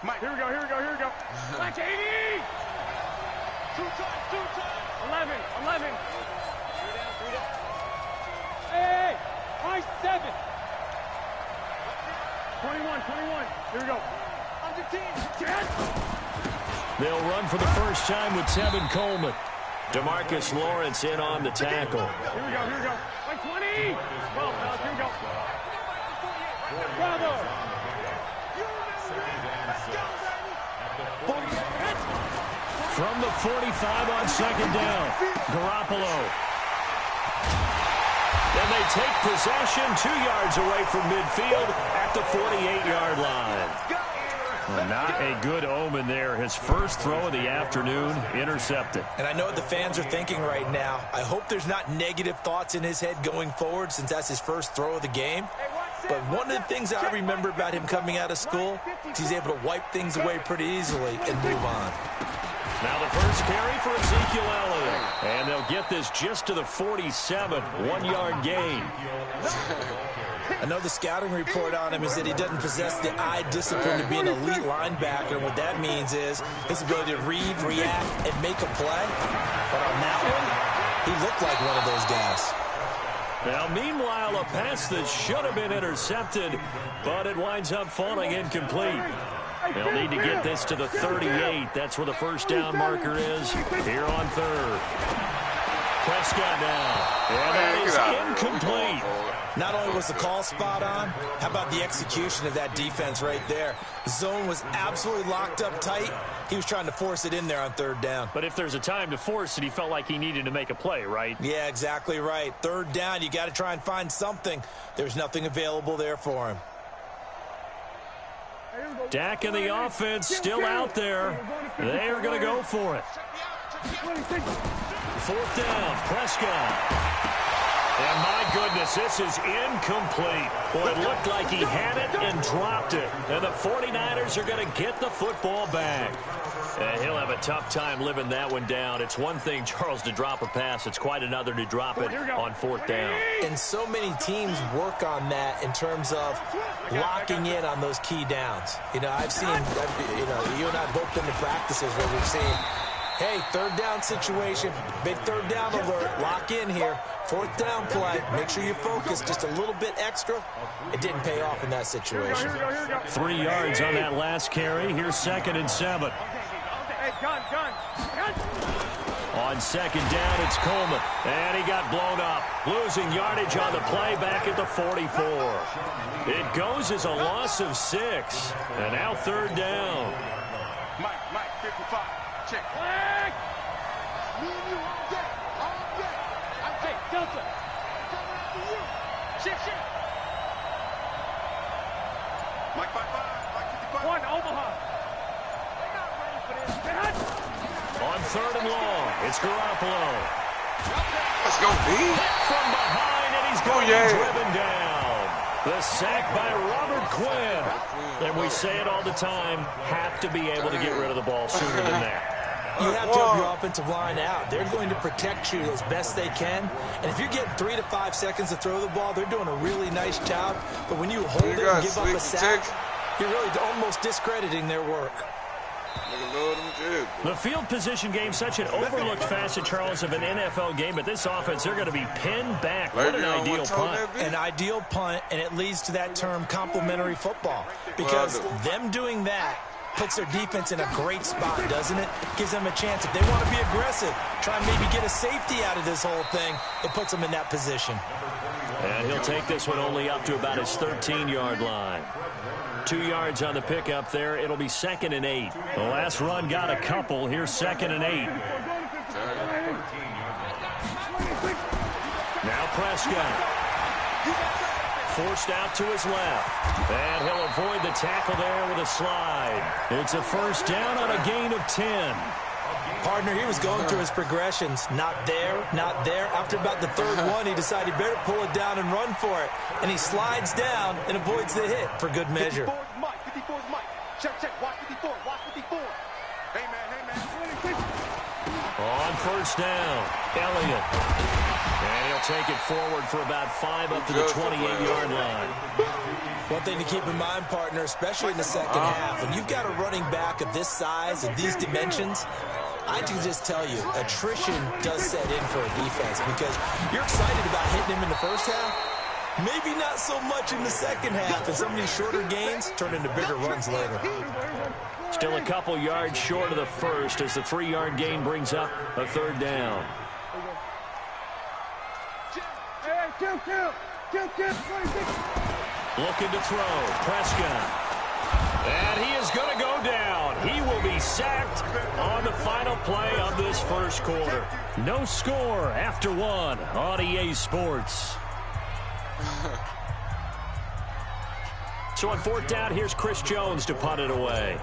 Mike, here we go. Like 80! Two times. 11. 3 down. Hey! High 7. 21. Here we go. Under 10. They'll run for the first time with Tevin Coleman. DeMarcus Lawrence in on the tackle. Here we go. Like 20. 12, fellas. Here we go. Bravo. From the 45 on second down, Garoppolo. And they take possession 2 yards away from midfield at the 48-yard line. Well, not a good omen there. His first throw of the afternoon intercepted. And I know what the fans are thinking right now. I hope there's not negative thoughts in his head going forward since that's his first throw of the game. But one of the things I remember about him coming out of school is he's able to wipe things away pretty easily and move on. Now the first carry for Ezekiel Elliott. And they'll get this just to the 47, 1-yard gain. Another scouting report on him is that he doesn't possess the eye discipline to be an elite linebacker. And what that means is his ability to read, react, and make a play. But on that one, he looked like one of those guys. Now, meanwhile, a pass that should have been intercepted, but it winds up falling incomplete. They'll need to get this to the 38. That's where the first down marker is here on third. Prescott now. And that is incomplete. Not only was the call spot on, how about the execution of that defense right there? The zone was absolutely locked up tight. He was trying to force it in there on third down. But if there's a time to force it, he felt like he needed to make a play, right? Yeah, exactly right. Third down, you got to try and find something. There's nothing available there for him. Dak and the offense still out there. They are going to go for it. Fourth down, Prescott. And my goodness, this is incomplete. Boy, it looked like he had it and dropped it. And the 49ers are going to get the football back. And he'll have a tough time living that one down. It's one thing, Charles, to drop a pass. It's quite another to drop it on fourth down. And so many teams work on that in terms of locking in on those key downs. You know, I've seen, you and I both been to practices where we've seen, hey, third down situation, big third down alert, lock in here. Fourth down play, make sure you focus just a little bit extra. It didn't pay off in that situation. 3 yards on that last carry. Here's 2nd and 7. Gun. On second down, it's Coleman. And he got blown up. Losing yardage on the play back at the 44. It goes as a loss of 6. And now third down. Mike, 55. Check. Flag! Me and you all day. I take Delta. Coming after you. Shift. Mike 55. Mike 55. 1, Omaha. They're not ready for this. On third and long, it's Garoppolo. Let's go, B. Hit from behind, and he's going to be driven down. The sack by Robert Quinn. And we say it all the time, have to be able to get rid of the ball sooner than that. You have to help your offensive line out. They're going to protect you as best they can. And if you're getting 3 to 5 seconds to throw the ball, they're doing a really nice job. But when you hold it and give up a sack, you're really almost discrediting their work. The field position game, such an overlooked facet, Charles, of an NFL game. But this offense, they're going to be pinned back. What an ideal punt. An ideal punt, and it leads to that term complementary football. Because them doing that puts their defense in a great spot, doesn't it? Gives them a chance. If they want to be aggressive, try and maybe get a safety out of this whole thing, it puts them in that position. And he'll take this one only up to about his 13-yard line. 2 yards on the pickup there. It'll be 2nd and 8. The last run got a couple. Here's 2nd and 8. Now Prescott. Forced out to his left. And he'll avoid the tackle there with a slide. It's a first down on a gain of 10. Partner, he was going through his progressions. Not there, not there. After about the third one, he decided he better pull it down and run for it. And he slides down and avoids the hit for good measure. 54 is Mike. Check. Watch 54. Hey, man. On first down, Elliott. And he'll take it forward for about 5 up to the 28-yard line. One thing to keep in mind, partner, especially in the second half, when you've got a running back of this size and these dimensions, I can just tell you, attrition does set in for a defense because you're excited about hitting him in the first half. Maybe not so much in the second half, and some of these shorter gains turn into bigger runs later. Still a couple yards short of the first as the 3-yard gain brings up a third down. Looking to throw. Prescott. And he is going to go down. He will be sacked on the final play of this first quarter. No score after 1 on EA Sports. So on 4th down, here's Chris Jones to punt it away.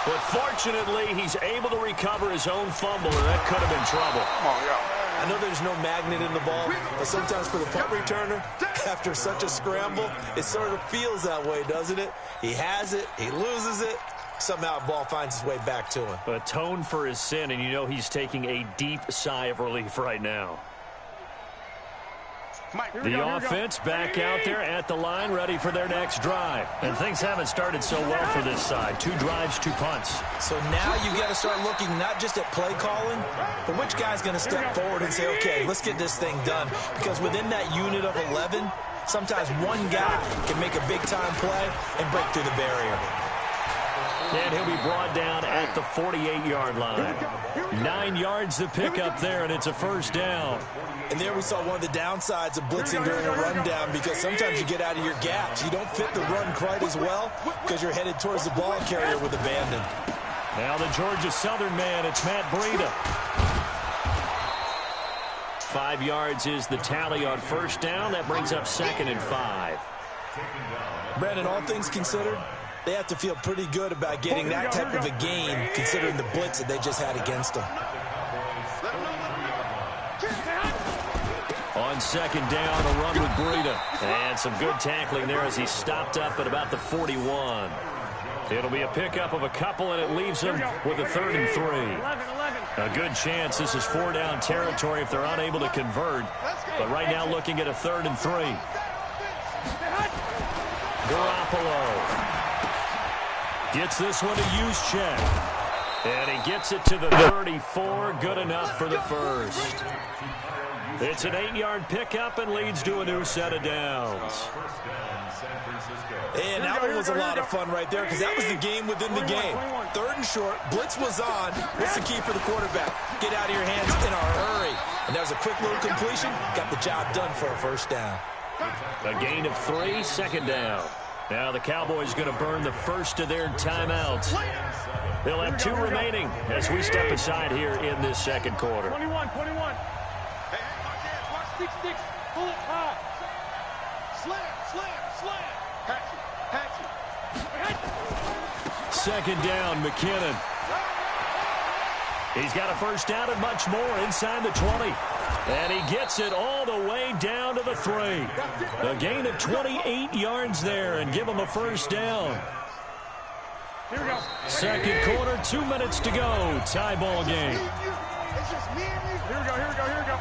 But fortunately, he's able to recover his own fumble, or that could have been trouble. Come on, y'all. I know there's no magnet in the ball, but sometimes for the punt returner, after such a scramble, it sort of feels that way, doesn't it? He has it, he loses it, somehow the ball finds its way back to him. Atone for his sin, and you know he's taking a deep sigh of relief right now. The offense back out there at the line, ready for their next drive. And things haven't started so well for this side. 2 drives, 2 punts. So now you've got to start looking not just at play calling, but which guy's going to step forward and say, okay, let's get this thing done. Because within that unit of 11, sometimes one guy can make a big-time play and break through the barrier. And he'll be brought down at the 48-yard line. 9 yards to pick up there, and it's a first down. And there we saw one of the downsides of blitzing during a rundown because sometimes you get out of your gaps. You don't fit the run quite as well because you're headed towards the ball carrier with abandon. Now the Georgia Southern man, it's Matt Breida. 5 yards is the tally on first down. That brings up 2nd and 5. Brandon, all things considered, they have to feel pretty good about getting that type of a gain considering the blitz that they just had against them. On 2nd down, a run with Breida. And some good tackling there as he stopped up at about the 41. It'll be a pickup of a couple, and it leaves them with a 3rd and 3. A good chance this is 4-down territory if they're unable to convert. But right now looking at a 3rd and 3. Garoppolo gets this one to Juszczyk. And he gets it to the 34. Good enough for the first. It's an 8-yard pickup and leads to a new set of downs. And that one was a lot of fun right there because that was the game within the game. 3rd and short, blitz was on. What's the key for the quarterback? Get out of your hands in a hurry. And that was a quick little completion. Got the job done for a first down. A gain of 3, 2nd down. Now the Cowboys going to burn the first of their timeouts. They'll have 2 remaining as we step aside here in this second quarter. 21. Six, pull it high. Slam. Hatch it. 2nd down, McKinnon. He's got a first down and much more inside the 20. And he gets it all the way down to the 3. A gain of 28 yards there and give him a first down. Here we go. Second quarter, 2 minutes to go. Tie ball game. Here we go.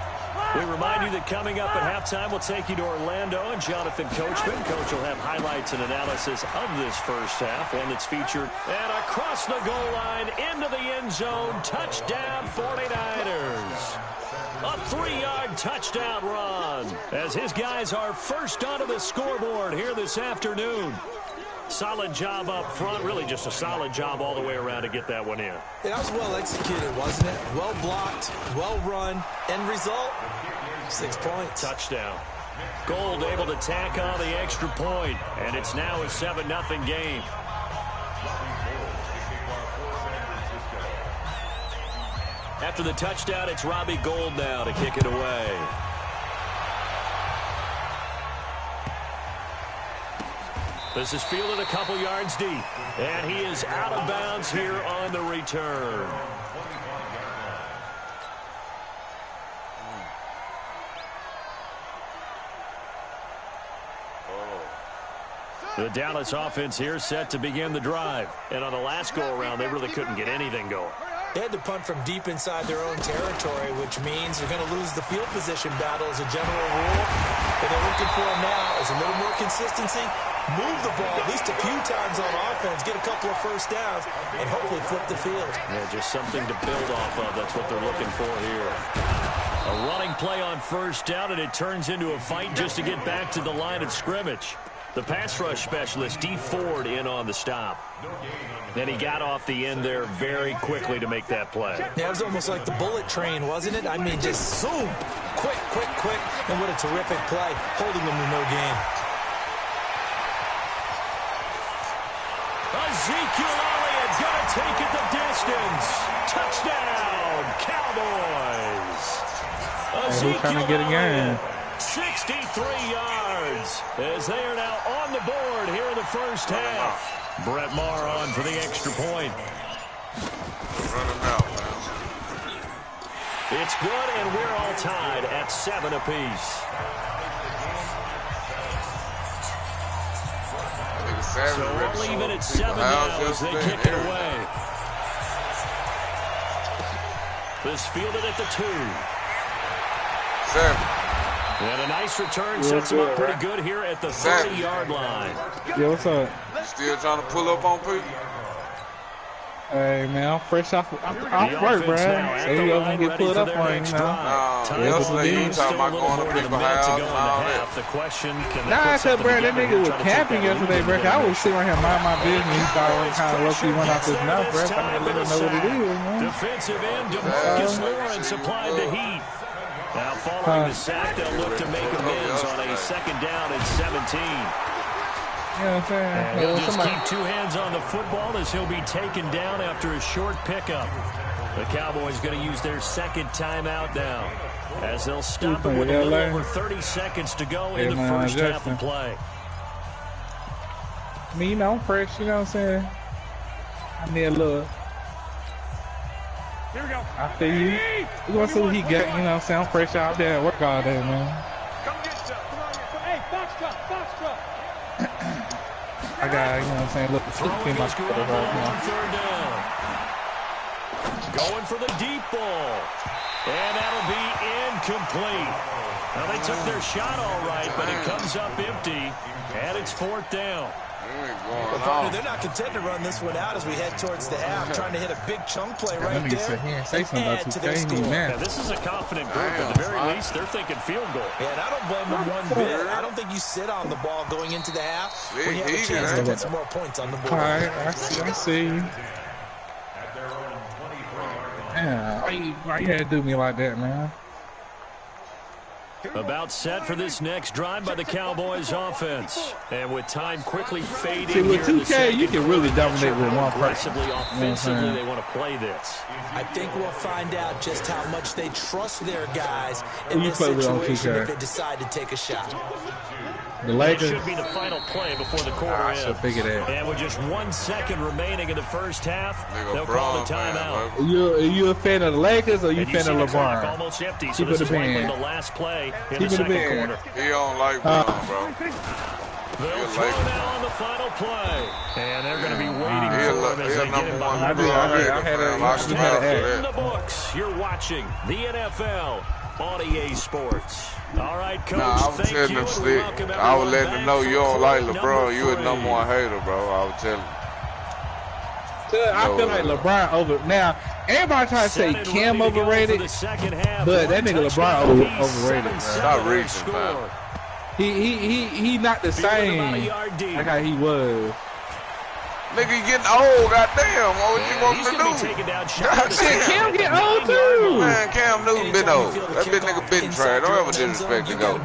We remind you that coming up at halftime, we'll take you to Orlando and Jonathan Coachman. Coach will have highlights and analysis of this first half, one that's featured. And across the goal line, into the end zone, touchdown 49ers. A 3-yard touchdown run as his guys are first onto the scoreboard here this afternoon. Solid job up front, really just a solid job all the way around to get that one in. That was well executed, wasn't it? Well blocked, well run. End result, 6 points. Touchdown. Gold able to tack on the extra point, and it's now a 7-0 game. After the touchdown, it's Robbie Gould now to kick it away. This is fielded a couple yards deep, and he is out of bounds here on the return. The Dallas offense here set to begin the drive. And on the last go-around, they really couldn't get anything going. They had to punt from deep inside their own territory, which means you're going to lose the field position battle as a general rule. What they're looking for now is a little more consistency, move the ball at least a few times on offense, get a couple of first downs, and hopefully flip the field. Yeah, just something to build off of. That's what they're looking for here. A running play on first down, and it turns into a fight just to get back to the line of scrimmage. The pass rush specialist, D. Ford, in on the stop. Then he got off the end there very quickly to make that play. Yeah, it was almost like the bullet train, wasn't it? I mean, just zoom, quick, quick, quick, and what a terrific play, holding them to no gain. Ezekiel Elliott going to take it the distance. Touchdown, Cowboys. Ezekiel Elliott, 63 yards, as they are now on the board here in the first half. Brett Maher on for the extra point. Running out, man. It's good, and we're all tied at 7 apiece. So we'll leave it at 7 now as they kick it away. This fielded at the 2. 7. And a nice return sets him up pretty good here at the 30-yard line. Yeah, what's up? Still trying to pull up on people? Hey, man, I'm fresh off work, bro. Say you gonna get pulled up on, you know. Yesterday you talking about going to people's house and all that. The question, nah, I said, bro, that nigga was camping yesterday, bro. I was sitting right here mind my business. He thought I was kind of low-key run off his mouth, bro. I need to let him know what it is, man. Defensive end, DeMarcus Lawrence applied the heat. Now following the sack, they'll look to make amends on a second down at 17. You know what I'm saying? And he'll just keep 2 hands on the football as he'll be taken down after a short pickup. The Cowboys going to use their second timeout now as they'll stop it with a little over 30 seconds to go in the first half of play. Me, you know, I'm fresh, you know what I'm saying? I need a little. Here we go. I feel you. We're going to see what he got, you know what I'm saying? I'm fresh out there at work all day, man. Come get some. Come on here. Hey, box truck. I got, you know what I'm saying, look in my shoulder right now. Third down. Going for the deep ball. And that'll be incomplete. Now they took their shot all right, but it comes up empty. And it's 4th down. Well, partner, they're not content to run this one out as we head towards the half, trying to hit a big chunk play right there and add to their score. Yeah, this is a confident group. At the very least, they're thinking field goal. Yeah, and I don't blame them one bit. I don't think you sit on the ball going into the half when you have a chance to put some more points on the board. All right, I see. Man, why you had to do me like that, man? About set for this next drive by the Cowboys offense. And with time quickly fading. See, with 2K, you can really dominate with one person. Aggressively, offensively, they want to play this. I think we'll find out just how much they trust their guys in this situation if they decide to take a shot. The Lakers. It should be the final play before the quarter ends. And with just 1 second remaining in the first half, they'll call the timeout. Are you a fan of the Lakers or are you a fan of LeBron? Almost empty, so this is likely the last play in the second quarter. He don't like Brown, bro. They'll throw now on the final play. And they're going to be waiting for him as they get him behind in the books. You're watching the NFL on EA Sports. All right, Coach, I was telling him, Slick. I was letting him know you don't like LeBron. You a number 1 hater, bro. I was telling him. I feel like LeBron over. Now, everybody trying to say Cam overrated, but that nigga LeBron overrated, bro. Stop reaching, man. He not the same like how he was. Nigga, you getting old, goddamn. What you want to do? Shit, Cam get old too. Man, Cam Newton been old. That bitch nigga been trash. Don't ever disrespect the GOAT.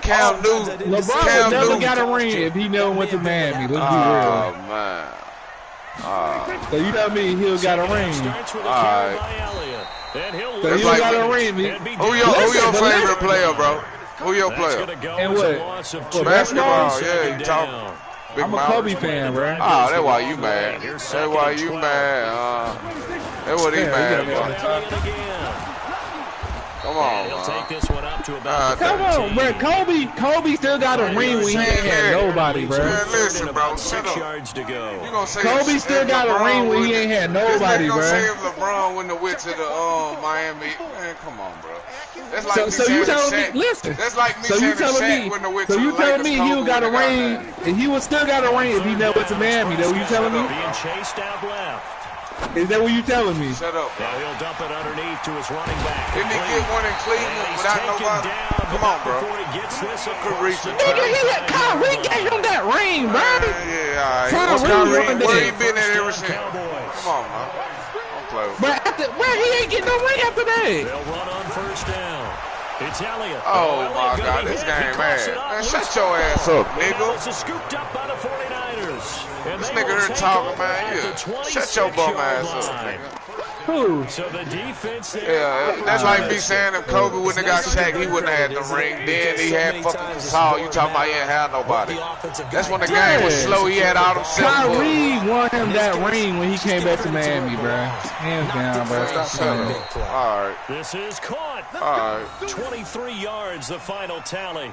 Cam Newton. LeBron would never got a ring if he never went to Miami. Let's be real. Oh, man. So you know me, he'll got a ring. Alright. So he'll got a ring. Who your favorite player, bro? Who your player? And what? Basketball, yeah, you talking. I'm a Kobe fan, bro. Ah, that's why you mad. That's why you mad. That's what he mad, bro. Come on, He'll man. take this one up to about Come on, bro. Kobe still got a ring when he ain't had nobody, bro. Man, listen, bro. About 6 yards to go. You gonna say Kobe still got a ring when he ain't had nobody, bro. bro. Say if LeBron wouldn't have went to the Miami, man, come on, bro. That's like me So you telling Shaq. me? Listen. That's like me So you saying telling Shaq me? wouldn't have went So to you the telling Lakers, me he Kobe got a wouldn't have ring, got that. and he would still got a ring if he never went to Miami? That what you telling me? Being chased out left. Is that what you telling me? Shut up, bro. Now he'll dump it underneath to his running back. Didn't he get one in Cleveland without nobody? Come on, bro. Before he gets this Could reach it. Nigga, he let Kyrie get him that ring, bro. Yeah, all right. Trying to What's really Kyrie? run Where that. he been at ever since? Come on, man. Don't play with me. But he ain't getting no ring after that. They'll run on first down. It's Elliott. Oh, my God. This game, man. Man, shut your ass up, nigga. This is scooped up by the 49ers. And This they nigga will here take talking, over man. at the Yeah. Shut your bum 26-yard ass up, line. nigga. Who? So the defense there. Yeah, that's like me saying if Kobe wouldn't have got Shaq, he wouldn't have had the ring. Then he had fucking Gasol. You talking about he ain't had nobody. That's when the game was slow. He had all them Kyrie won him that ring when he came back to Miami, bro. Hands down, bro. Stop playing. All right. This is caught. All right. 23 yards, the final tally.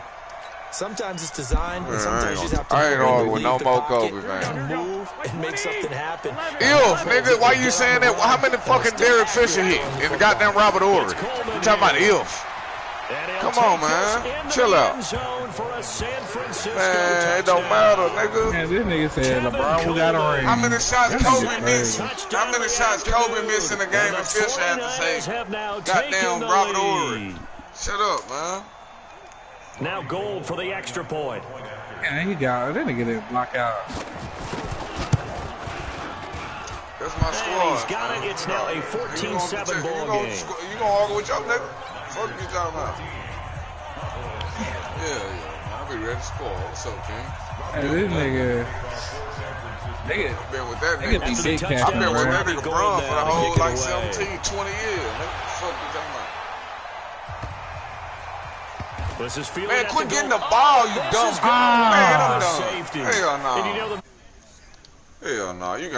Sometimes it's designed, and sometimes you just have to I ain't arguing with leave no the more pocket Kobe, man. and move and make something happen. Ew, nigga, why you saying that? How many fucking Derek Fisher hit in the goddamn Robert Ory? You talking about Ilf? Come on, man. Chill out. Man, it don't matter, nigga. Man, this nigga said LeBron we got a ring. How many shots That Kobe nigga missed? crazy. How many shots Kobe missed in the game and Fisher had to say, goddamn Robert Ory? Shut up, man. Now Gold for the extra point. Yeah, he got it. That nigga didn't block out. That's my squad. He's got it. It's now a 14-7 ball game. You gonna argue with your nigga? Fuck you talking about? Yeah. I'll be ready to score. What's up, King? Hey, this nigga. I've been with that Nigga nigga. be big cat. I've been with that Big nigga goal Bron for the now to whole kick it like away. 17, 20 years. Nigga, fuck you talking about? This is fielded Man, at quit the getting goal. the ball, you This dumb. is good. Man, I'm done. Safety. Hell no. And you know the Hell no. You can